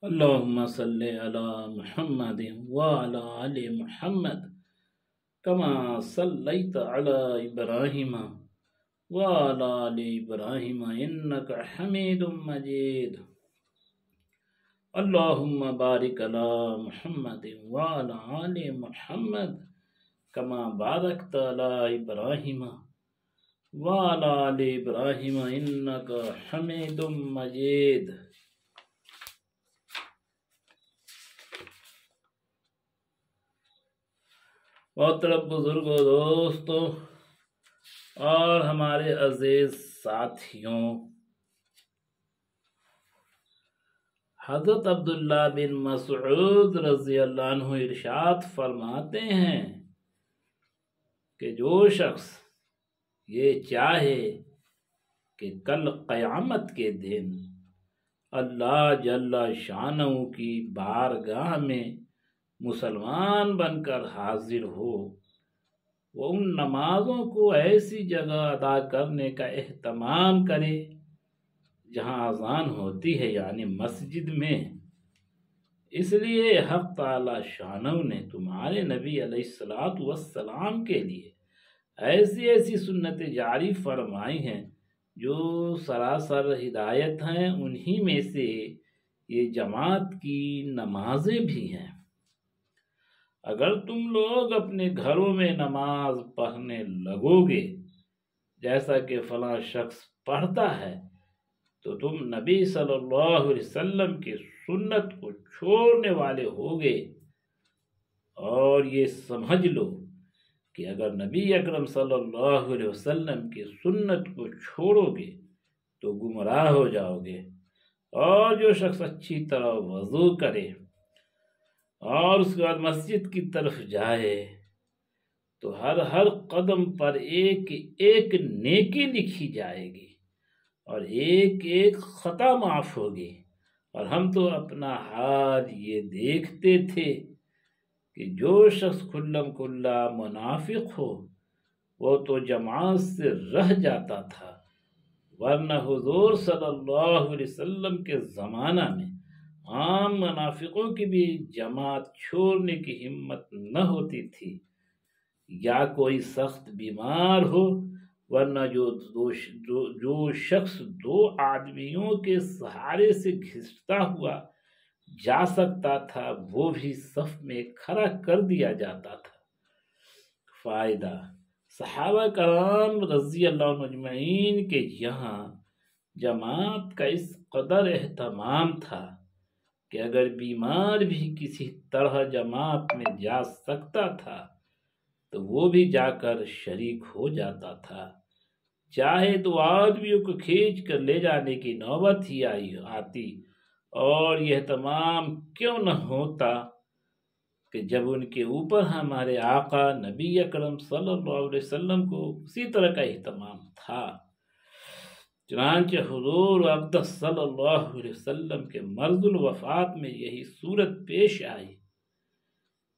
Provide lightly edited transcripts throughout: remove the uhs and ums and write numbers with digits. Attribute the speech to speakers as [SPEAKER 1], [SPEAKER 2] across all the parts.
[SPEAKER 1] اللهم صل على محمد وعلى آل محمد كما صليت على إبراهيم وعلى آل إبراهيم إنك حميد مجيد اللهم بارك على محمد وعلى آل محمد كما باركت على إبراهيم وعلى آل إبراهيم إنك حميد مجيد۔ محترم بزرگوں، دوستوں اور ہمارے عزیز ساتھیوں، حضرت عبداللہ بن مسعود رضی اللہ عنہ ارشاد فرماتے ہیں کہ جو شخص یہ چاہے کہ کل قیامت کے دن اللہ جل شانہ کی بارگاہ میں مسلمان بن کر حاضر ہو، وہ ان نمازوں کو ایسی جگہ ادا کرنے کا اہتمام کرے جہاں اذان ہوتی ہے، یعنی مسجد میں۔ اس لیے حق تعالی شانہ نے تمہارے نبی علیہ السلام کے لیے ایسی ایسی سنتیں جاری فرمائی ہیں جو سراسر ہدایت ہیں۔ انہی میں سے یہ جماعت کی نمازیں بھی ہیں۔ اگر تم لوگ اپنے گھروں میں نماز پڑھنے لگو گے جیسا کہ فلاں شخص پڑھتا ہے تو تم نبی صلی اللہ علیہ وسلم کی سنت کو چھوڑنے والے ہوگے، اور یہ سمجھ لو کہ اگر نبی اکرم صلی اللہ علیہ وسلم کی سنت کو چھوڑو گے تو گمراہ ہو جاؤ گے۔ اور جو شخص اچھی طرح وضو کرے اور اس کے بعد مسجد کی طرف جائے تو ہر قدم پر ایک ایک نیکی لکھی جائے گی اور ایک ایک خطا معاف ہوگی۔ اور ہم تو اپنا حال یہ دیکھتے تھے کہ جو شخص کھلم کھلا منافق ہو وہ تو جماعت سے رہ جاتا تھا، ورنہ حضور صلی اللہ علیہ وسلم کے زمانہ میں عام منافقوں کی بھی جماعت چھوڑنے کی ہمت نہ ہوتی تھی، یا کوئی سخت بیمار ہو، ورنہ جو شخص دو آدمیوں کے سہارے سے گھستا ہوا جا سکتا تھا وہ بھی صف میں کھڑا کر دیا جاتا تھا۔ فائدہ، صحابہ کرام رضی اللہ عنہم اجمعین کے یہاں جماعت کا اس قدر اہتمام تھا کہ اگر بیمار بھی کسی طرح جماعت میں جا سکتا تھا تو وہ بھی جا کر شریک ہو جاتا تھا، چاہے تو آدمیوں کو کھینچ کر لے جانے کی نوبت ہی آتی، اور یہ اہتمام کیوں نہ ہوتا کہ جب ان کے اوپر ہمارے آقا نبی اکرم صلی اللہ علیہ وسلم کو اسی طرح کا اہتمام تھا۔ چنانچہ حضور اقدس صلی اللہ علیہ وسلم کے مرض الوفات میں یہی صورت پیش آئی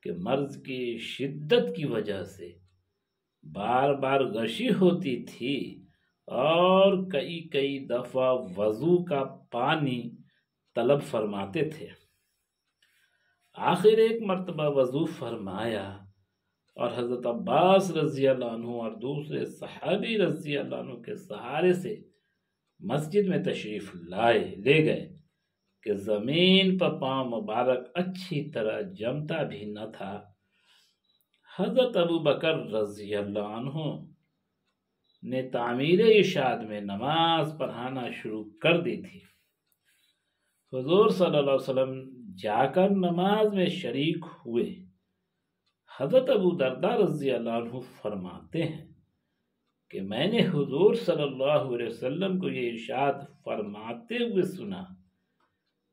[SPEAKER 1] کہ مرض کی شدت کی وجہ سے بار بار غشی ہوتی تھی اور کئی دفعہ وضو کا پانی طلب فرماتے تھے۔ آخر ایک مرتبہ وضو فرمایا اور حضرت عباس رضی اللہ عنہ اور دوسرے صحابی رضی اللہ عنہ کے سہارے سے مسجد میں تشریف لے گئے کہ زمین پر پاؤں مبارک اچھی طرح جمتا بھی نہ تھا۔ حضرت ابو بکر رضی اللہ عنہ نے تعمیر ارشاد میں نماز پڑھانا شروع کر دی تھی۔ حضور صلی اللہ علیہ وسلم جا کر نماز میں شریک ہوئے۔ حضرت ابو درداء رضی اللہ عنہ فرماتے ہیں کہ میں نے حضور صلی اللہ علیہ وسلم کو یہ ارشاد فرماتے ہوئے سنا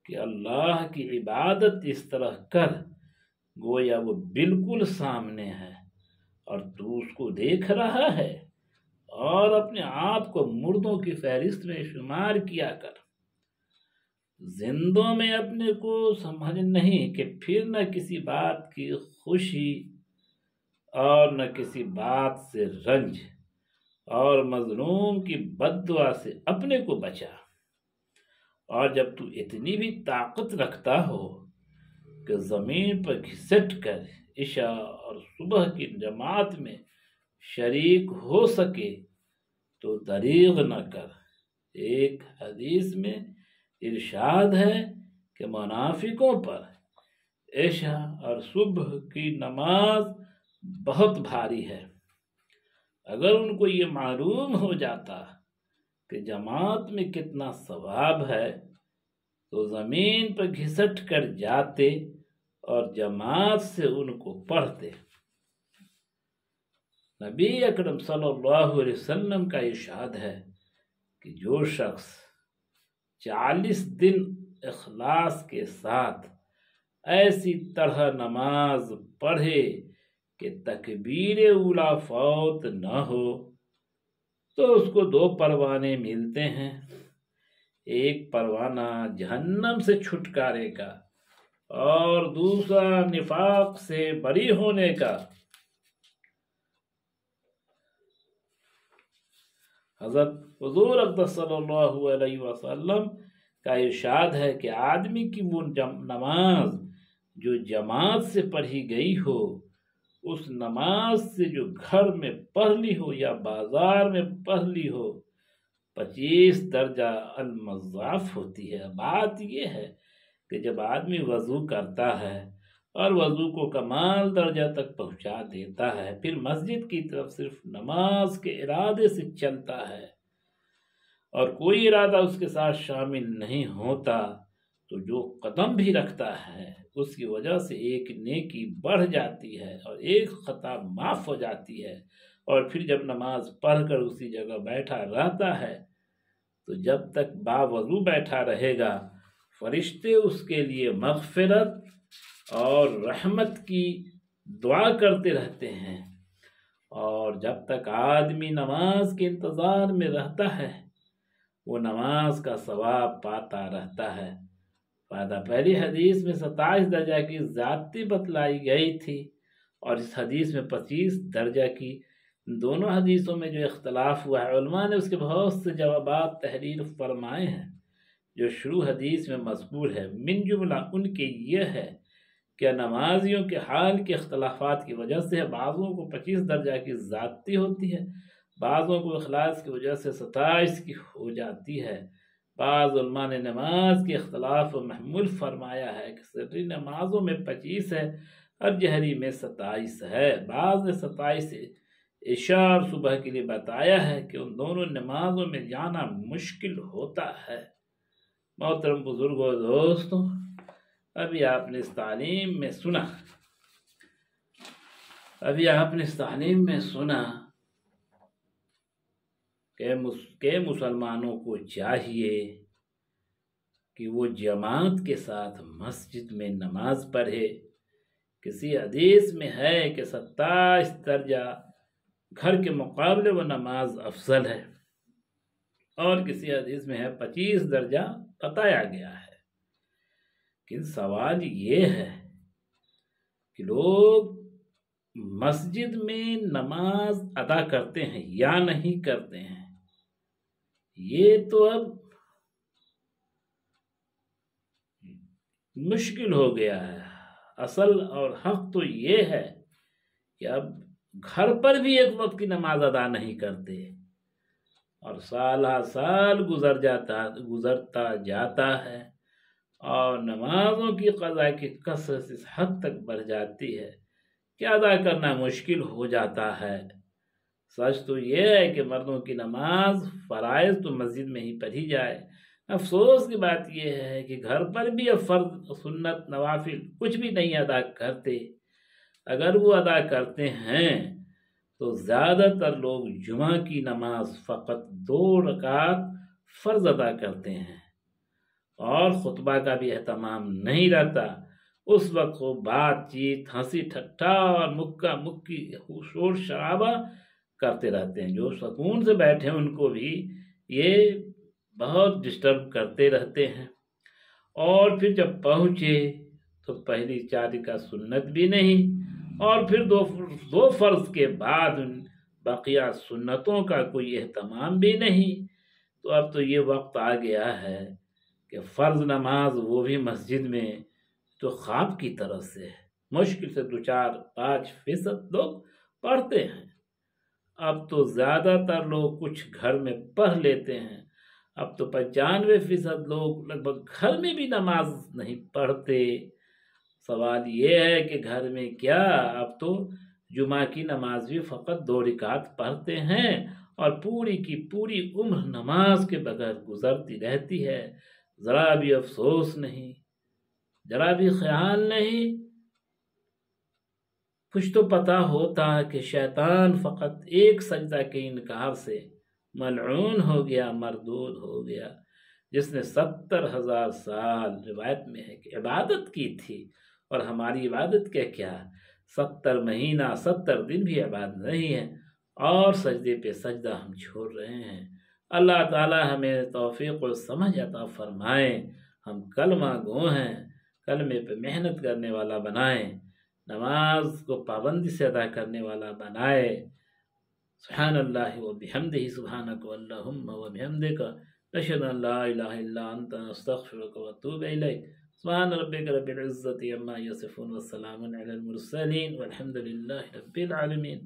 [SPEAKER 1] کہ اللہ کی عبادت اس طرح کر گویا وہ بالکل سامنے ہے اور تو اس کو دیکھ رہا ہے، اور اپنے آپ کو مردوں کی فہرست میں شمار کیا کر۔ زندوں میں اپنے کو سمجھ نہیں کہ پھر نہ کسی بات کی خوشی اور نہ کسی بات سے رنج، اور مظلوم کی بد دعا سے اپنے کو بچا۔ اور جب تو اتنی بھی طاقت رکھتا ہو کہ زمین پر گھسٹ کر عشاء اور صبح کی جماعت میں شریک ہو سکے تو دریغ نہ کر۔ ایک حدیث میں ارشاد ہے کہ منافقوں پر عشاء اور صبح کی نماز بہت بھاری ہے۔ اگر ان کو یہ معلوم ہو جاتا کہ جماعت میں کتنا ثواب ہے تو زمین پر گھسٹ کر جاتے اور جماعت سے ان کو پڑھتے۔ نبی اکرم صلی اللہ علیہ وسلم کا ارشاد ہے کہ جو شخص 40 دن اخلاص کے ساتھ ایسی طرح نماز پڑھے کہ تکبیر اولا فوت نہ ہو تو اس کو 2 پروانے ملتے ہیں، ایک پروانہ جہنم سے چھٹکارے کا اور دوسرا نفاق سے بری ہونے کا۔ حضرت حضور اقدس صلی اللہ علیہ وسلم کا ارشاد ہے کہ آدمی کی وہ نماز جو جماعت سے پڑھی گئی ہو، اس نماز سے جو گھر میں پڑھ لی ہو یا بازار میں پڑھ لی ہو، 25 درجہ المضاعف ہوتی ہے۔ بات یہ ہے کہ جب آدمی وضو کرتا ہے اور وضو کو کمال درجہ تک پہنچا دیتا ہے، پھر مسجد کی طرف صرف نماز کے ارادے سے چلتا ہے اور کوئی ارادہ اس کے ساتھ شامل نہیں ہوتا، تو جو قدم بھی رکھتا ہے اس کی وجہ سے ایک نیکی بڑھ جاتی ہے اور ایک خطا معاف ہو جاتی ہے، اور پھر جب نماز پڑھ کر اسی جگہ بیٹھا رہتا ہے تو جب تک باوضو بیٹھا رہے گا فرشتے اس کے لیے مغفرت اور رحمت کی دعا کرتے رہتے ہیں، اور جب تک آدمی نماز کے انتظار میں رہتا ہے وہ نماز کا ثواب پاتا رہتا ہے۔ پہلی حدیث میں 27 درجہ کی زیادتی بتلائی گئی تھی اور اس حدیث میں 25 درجہ کی۔ دونوں حدیثوں میں جو اختلاف ہوا ہے، علماء نے اس کے بہت سے جوابات تحریر فرمائے ہیں جو شروع حدیث میں مذکور ہے۔ من جملہ ان کے یہ ہے کہ نمازیوں کے حال کے اختلافات کی وجہ سے بعضوں کو 25 درجہ کی زیادتی ہوتی ہے، بعضوں کو اخلاص کی وجہ سے 27 کی ہو جاتی ہے۔ بعض علماء نے نماز کے اختلاف و محمول فرمایا ہے کہ سری نمازوں میں 25 ہے اور جہری میں 27 ہے۔ بعض نے 27 عشاء اور صبح کے لیے بتایا ہے کہ ان دونوں نمازوں میں جانا مشکل ہوتا ہے۔ محترم بزرگوں و دوستوں، ابھی آپ نے اس تعلیم میں سنا کہ مسلمانوں کو چاہیے کہ وہ جماعت کے ساتھ مسجد میں نماز پڑھے۔ کسی حدیث میں ہے کہ 27 درجہ گھر کے مقابلے وہ نماز افضل ہے، اور کسی حدیث میں ہے 25 درجہ بتایا گیا ہے۔ لیکن سوال یہ ہے کہ لوگ مسجد میں نماز ادا کرتے ہیں یا نہیں کرتے ہیں، یہ تو اب مشکل ہو گیا ہے۔ اصل اور حق تو یہ ہے کہ اب گھر پر بھی ایک وقت کی نماز ادا نہیں کرتے، اور سالہ سال گزرتا جاتا ہے اور نمازوں کی قضاء کی کثرت اس حد تک بڑھ جاتی ہے کہ ادا کرنا مشکل ہو جاتا ہے۔ سچ تو یہ ہے کہ مردوں کی نماز فرائض تو مسجد میں ہی پڑھی جائے۔ افسوس کی بات یہ ہے کہ گھر پر بھی اب فرض، سنت، نوافل کچھ بھی نہیں ادا کرتے۔ اگر وہ ادا کرتے ہیں تو زیادہ تر لوگ جمعہ کی نماز فقط 2 رکعت فرض ادا کرتے ہیں اور خطبہ کا بھی اہتمام نہیں رہتا۔ اس وقت وہ بات چیت، ہنسی ٹھٹھا اور مکہ مکی شور شرابہ کرتے رہتے ہیں۔ جو سکون سے بیٹھے ان کو بھی یہ بہت ڈسٹرب کرتے رہتے ہیں، اور پھر جب پہنچے تو پہلی 4 کا سنت بھی نہیں، اور پھر دو فرض کے بعد بقیہ سنتوں کا کوئی اہتمام بھی نہیں۔ تو اب تو یہ وقت آ گیا ہے کہ فرض نماز وہ بھی مسجد میں تو خواب کی طرف سے ہے، مشکل سے 2-4-5% لوگ پڑھتے ہیں۔ اب تو زیادہ تر لوگ کچھ گھر میں پڑھ لیتے ہیں، اب تو 95% لوگ لگ بھگ گھر میں بھی نماز نہیں پڑھتے۔ سوال یہ ہے کہ گھر میں کیا، اب تو جمعہ کی نماز بھی فقط 2 رکعت پڑھتے ہیں اور پوری کی پوری عمر نماز کے بغیر گزرتی رہتی ہے۔ ذرا بھی افسوس نہیں، ذرا بھی خیال نہیں، کچھ تو پتا ہوتا کہ شیطان فقط ایک سجدہ کے انکار سے ملعون ہو گیا، مردود ہو گیا، جس نے 70,000 سال روایت میں ہے کہ عبادت کی تھی، اور ہماری عبادت کیا 70 مہینہ 70 دن بھی عبادت نہیں ہے، اور سجدے پہ سجدہ ہم چھوڑ رہے ہیں۔ اللہ تعالی ہمیں توفیق و سمجھ عطا فرمائے، ہم کلمہ گو ہیں، کلمے پہ محنت کرنے والا بنائیں، نماز کو پابندی سے ادا کرنے والا بنائے۔ سبحان اللہ و بحمدہ، سبحانک اللہم و بحمدک، نشہد ان لا الہ الا انت، نستغفرک و اتوب الیک۔ سبحان ربک رب العزت عما یصفون، والسلام علی المرسلین، والحمد للہ رب العالمین۔